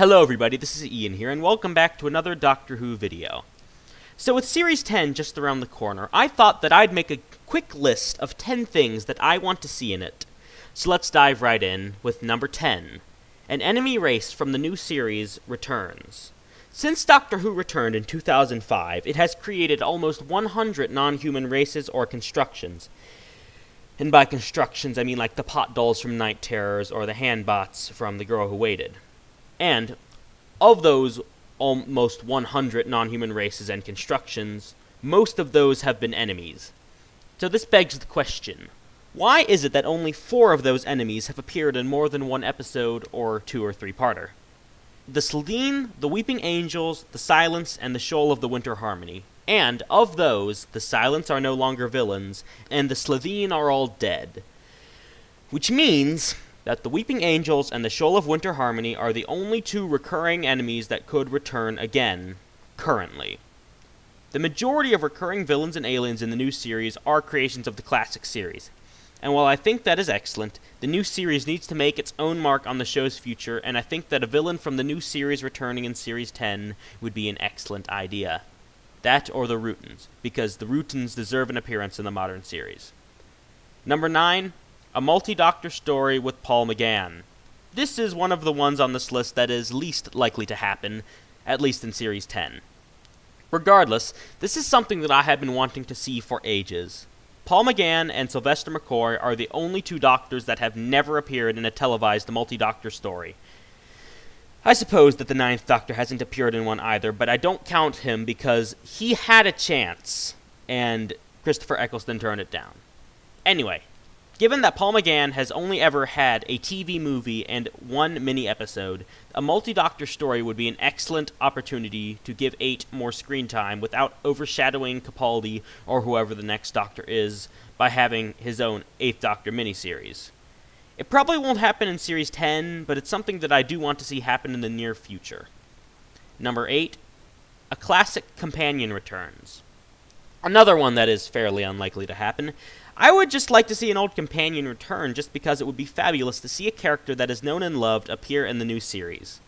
Hello everybody, this is Ian here, and welcome back to another Doctor Who video. So with Series 10 just around the corner, I thought that I'd make a quick list of 10 things that I want to see in it. So let's dive right in with number 10. An enemy race from the new series returns. Since Doctor Who returned in 2005, it has created almost 100 non-human races or constructions. And by constructions, I mean like the pot dolls from Night Terrors or the handbots from The Girl Who Waited. And of those almost 100 non-human races and constructions, most of those have been enemies. So this begs the question, why is it that only 4 of those enemies have appeared in more than one episode or 2 or 3-parter? The Slitheen, the Weeping Angels, the Silence, and the Shoal of the Winter Harmony. And of those, the Silence are no longer villains, and the Slitheen are all dead. Which means that the Weeping Angels and the Shoal of Winter Harmony are the only 2 recurring enemies that could return again, currently. The majority of recurring villains and aliens in the new series are creations of the classic series. And while I think that is excellent, the new series needs to make its own mark on the show's future, and I think that a villain from the new series returning in Series 10 would be an excellent idea. That or the Rootons, because the Rootons deserve an appearance in the modern series. Number 9. A multi-Doctor story with Paul Mcgann. This is one of the ones on this list that is least likely to happen, at least in Series 10. Regardless, this is something that I have been wanting to see for ages. Paul Mcgann and Sylvester McCoy are the only 2 Doctors that have never appeared in a televised multi-Doctor story. I suppose that the 9th Doctor hasn't appeared in one either, but I don't count him because he had a chance, and Christopher Eccleston turned it down. Anyway, given that Paul Mcgann has only ever had a TV movie and 1 mini-episode, a multi-Doctor story would be an excellent opportunity to give 8 more screen time without overshadowing Capaldi or whoever the next Doctor is by having his own 8th Doctor miniseries. It probably won't happen in Series 10, but it's something that I do want to see happen in the near future. Number 8. A classic companion returns. Another one that is fairly unlikely to happen. I would just like to see an old companion return just because it would be fabulous to see a character that is known and loved appear in the new series.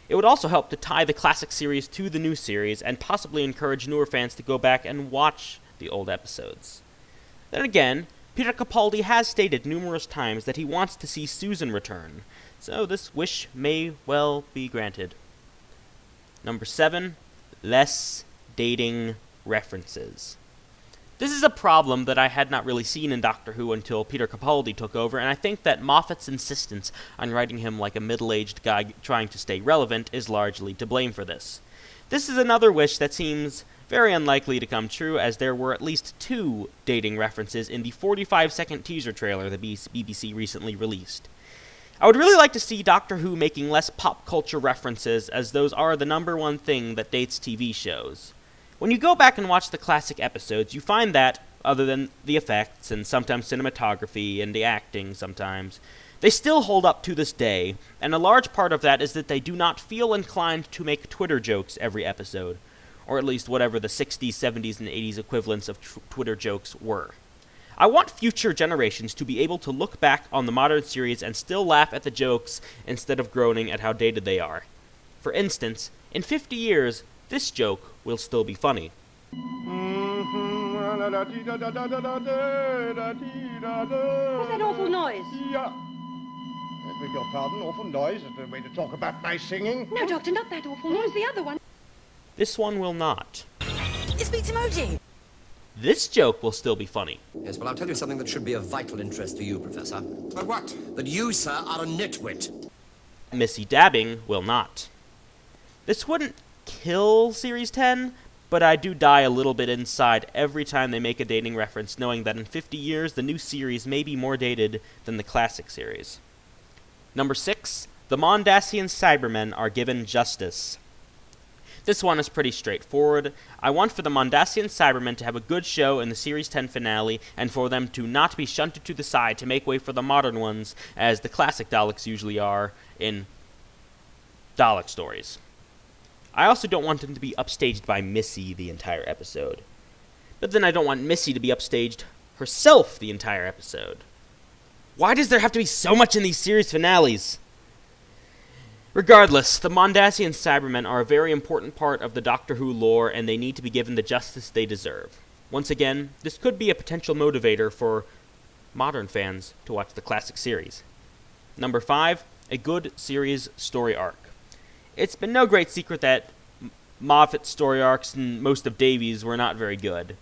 It would also help to tie the classic series to the new series and possibly encourage newer fans to go back and watch the old episodes. Then again, Peter Capaldi has stated numerous times that he wants to see Susan return, so this wish may well be granted. Number 7. Less dating references. This is a problem that I had not really seen in Doctor Who until Peter Capaldi took over, and I think that Moffat's insistence on writing him like a middle-aged guy trying to stay relevant is largely to blame for this. This is another wish that seems very unlikely to come true, as there were at least 2 dating references in the 45-second teaser trailer the BBC recently released. I would really like to see Doctor Who making less pop culture references, as those are the number one thing that dates TV shows. When you go back and watch the classic episodes, you find that, other than the effects and sometimes cinematography and the acting sometimes, they still hold up to this day, and a large part of that is that they do not feel inclined to make Twitter jokes every episode, or at least whatever the 60s, 70s, and 80s equivalents of Twitter jokes were. I want future generations to be able to look back on the modern series and still laugh at the jokes instead of groaning at how dated they are. For instance, in 50 years, this joke will still be funny. What's that awful noise? Yeah. I beg your pardon, awful noise. Is there a way to talk about my singing? No, Doctor, not that awful noise, the other one. This one will not. It speaks emoji. This joke will still be funny. Yes, well, I'll tell you something that should be of vital interest to you, Professor. But what? That you, sir, are a nitwit. Missy dabbing will not. This wouldn't kill Series 10, but I do die a little bit inside every time they make a dating reference, knowing that in 50 years the new series may be more dated than the classic series. Number 6. The Mondasian Cybermen are given justice. This one is pretty straightforward. I want for the Mondasian Cybermen to have a good show in the Series 10 finale, and for them to not be shunted to the side to make way for the modern ones, as the classic Daleks usually are in Dalek stories. I also don't want them to be upstaged by Missy the entire episode. But then I don't want Missy to be upstaged herself the entire episode. Why does there have to be so much in these series finales? Regardless, the Mondasian Cybermen are a very important part of the Doctor Who lore, and they need to be given the justice they deserve. Once again, this could be a potential motivator for modern fans to watch the classic series. Number 5, a good series story arc. It's been no great secret that Moffat's story arcs and most of Davies were not very good.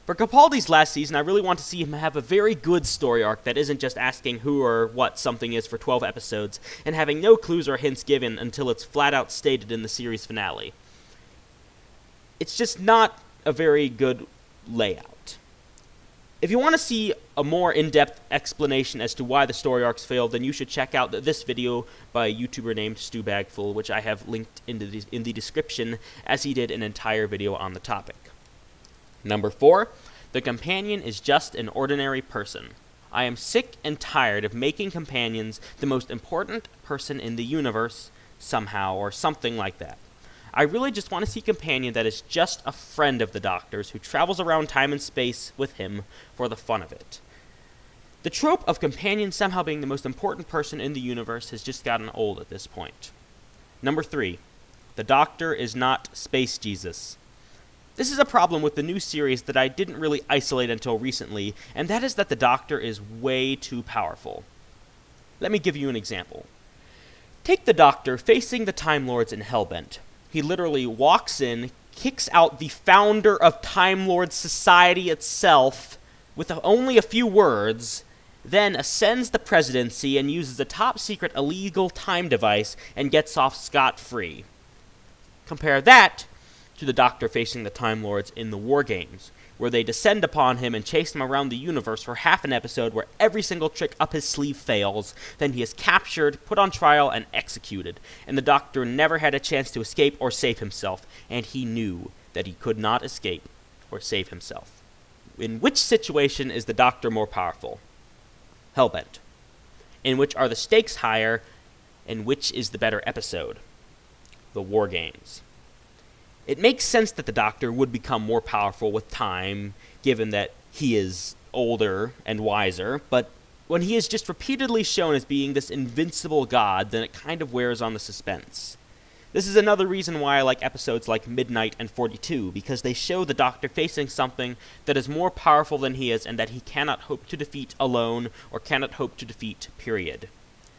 For Capaldi's last season, I really want to see him have a very good story arc that isn't just asking who or what something is for 12 episodes, and having no clues or hints given until it's flat out stated in the series finale. It's just not a very good layout. If you want to see a more in-depth explanation as to why the story arcs failed, then you should check out this video by a YouTuber named Stu Bagful, which I have linked in the description, as he did an entire video on the topic. Number 4, the companion is just an ordinary person. I am sick and tired of making companions the most important person in the universe, somehow, or something like that. I really just want to see a companion that is just a friend of the Doctor's who travels around time and space with him for the fun of it. The trope of companion somehow being the most important person in the universe has just gotten old at this point. Number 3, the Doctor is not Space Jesus. This is a problem with the new series that I didn't really isolate until recently, and that is that the Doctor is way too powerful. Let me give you an example. Take the Doctor facing the Time Lords in Hellbent. He literally walks in, kicks out the founder of Time Lord Society itself with only a few words, then ascends the presidency and uses a top-secret illegal time device and gets off scot-free. Compare that to the Doctor facing the Time Lords in the War Games, where they descend upon him and chase him around the universe for half an episode where every single trick up his sleeve fails, then he is captured, put on trial, and executed, and the Doctor never had a chance to escape or save himself, and he knew that he could not escape or save himself. In which situation is the Doctor more powerful? Hellbent. In which are the stakes higher, and which is the better episode? The War Games. It makes sense that the Doctor would become more powerful with time, given that he is older and wiser, but when he is just repeatedly shown as being this invincible god, then it kind of wears on the suspense. This is another reason why I like episodes like Midnight and 42, because they show the Doctor facing something that is more powerful than he is and that he cannot hope to defeat alone or cannot hope to defeat, period.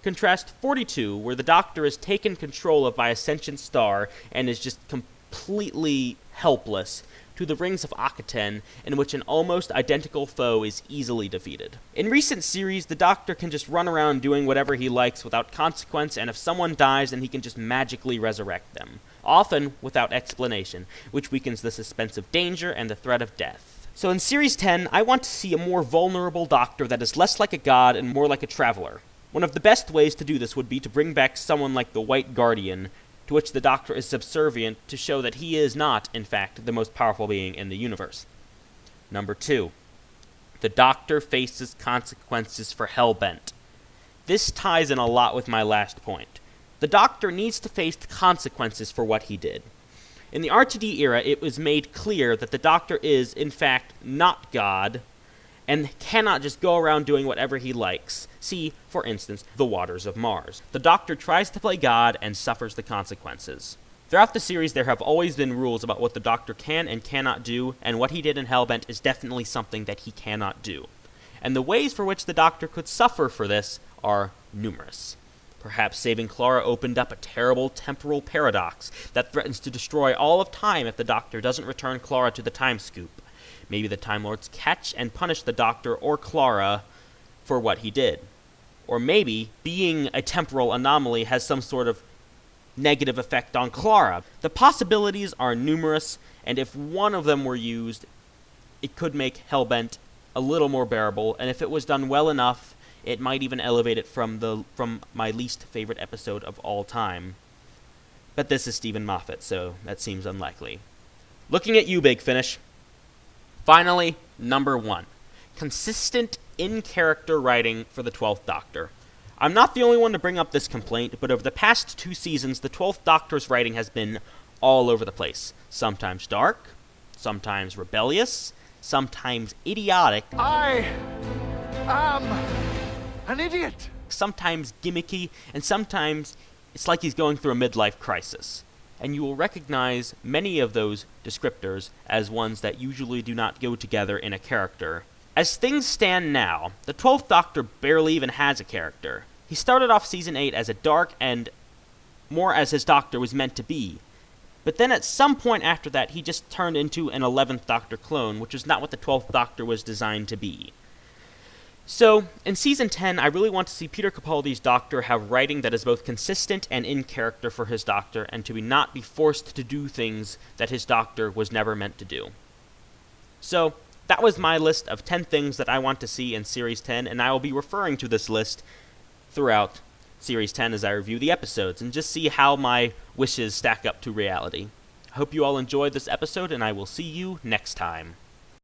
Contrast 42, where the Doctor is taken control of by a sentient star and is just completely helpless, to the Rings of Akaten, in which an almost identical foe is easily defeated. In recent series, the Doctor can just run around doing whatever he likes without consequence, and if someone dies, then he can just magically resurrect them, often without explanation, which weakens the suspense of danger and the threat of death. So in Series 10, I want to see a more vulnerable Doctor that is less like a god and more like a traveler. One of the best ways to do this would be to bring back someone like the White Guardian, to which the Doctor is subservient to show that he is not, in fact, the most powerful being in the universe. Number 2. The Doctor faces consequences for Hellbent. This ties in a lot with my last point. The Doctor needs to face consequences for what he did. In the RTD era, it was made clear that the Doctor is, in fact, not God, and cannot just go around doing whatever he likes. See, for instance, The Waters of Mars. The Doctor tries to play God and suffers the consequences. Throughout the series, there have always been rules about what the Doctor can and cannot do, and what he did in Hellbent is definitely something that he cannot do. And the ways for which the Doctor could suffer for this are numerous. Perhaps saving Clara opened up a terrible temporal paradox that threatens to destroy all of time if the Doctor doesn't return Clara to the time scoop. Maybe the Time Lords catch and punish the Doctor or Clara for what he did. Or maybe being a temporal anomaly has some sort of negative effect on Clara. The possibilities are numerous, and if one of them were used, it could make Hellbent a little more bearable, and if it was done well enough, it might even elevate it from my least favorite episode of all time. But this is Stephen Moffat, so that seems unlikely. Looking at you, Big Finish. Finally, number 1. Consistent in-character writing for the 12th Doctor. I'm not the only one to bring up this complaint, but over the past 2 seasons, the 12th Doctor's writing has been all over the place. Sometimes dark, sometimes rebellious, sometimes idiotic. I am an idiot. Sometimes gimmicky, and sometimes it's like he's going through a midlife crisis. And you will recognize many of those descriptors as ones that usually do not go together in a character. As things stand now, the 12th Doctor barely even has a character. He started off Season 8 as a dark and more as his Doctor was meant to be. But then at some point after that, he just turned into an 11th Doctor clone, which is not what the 12th Doctor was designed to be. So, in Season 10, I really want to see Peter Capaldi's Doctor have writing that is both consistent and in character for his Doctor, and to not be forced to do things that his Doctor was never meant to do. So, that was my list of 10 things that I want to see in Series 10, and I will be referring to this list throughout Series 10 as I review the episodes, and just see how my wishes stack up to reality. I hope you all enjoyed this episode, and I will see you next time.